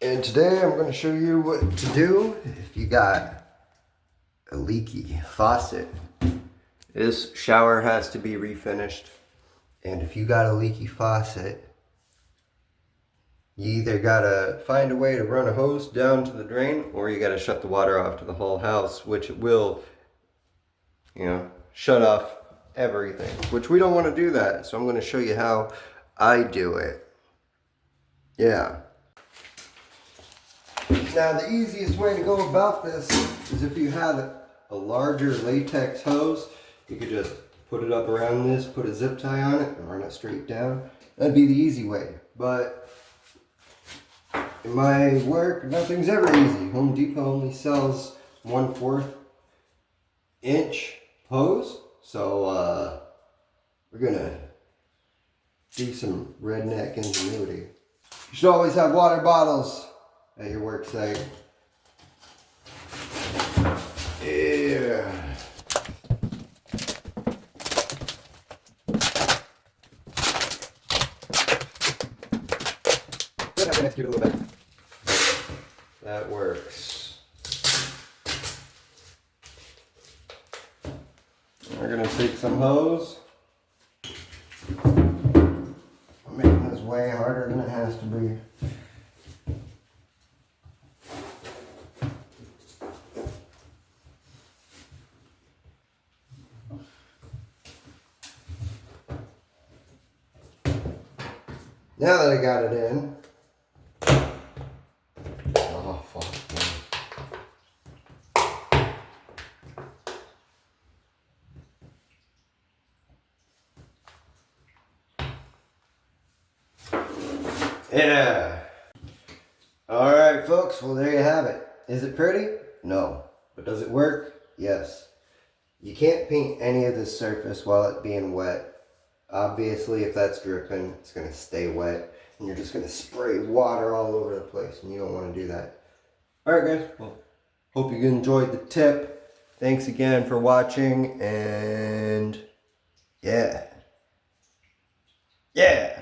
And today I'm going to show you what to do if you got a leaky faucet. This shower has to be refinished. And if you got a leaky faucet, you either got to find a way to run a hose down to the drain, or you got to shut the water off to the whole house, which it will, shut off everything, which we don't want to do that. So I'm going to show you how I do it. Yeah. Now the easiest way to go about this is if you have a larger latex hose, you could just put it up around this, put a zip tie on it, and run it straight down. That'd be the easy way. But in my work, nothing's ever easy. Home Depot only sells 1/4 inch hose. So we're gonna do some redneck ingenuity. You should always have water bottles at your work site. Yeah. Good, I can execute a little bit. That works. We're gonna take some hose. I'm making this way harder than it has to be. Now that I got it in, oh fuck. Yeah. All right, folks. Well, there you have it. Is it pretty? No. But does it work? Yes. You can't paint any of this surface while it being wet. Obviously, if that's dripping, it's going to stay wet. And you're just going to spray water all over the place. And you don't want to do that. Alright guys, well, hope you enjoyed the tip. Thanks again for watching. And yeah. Yeah.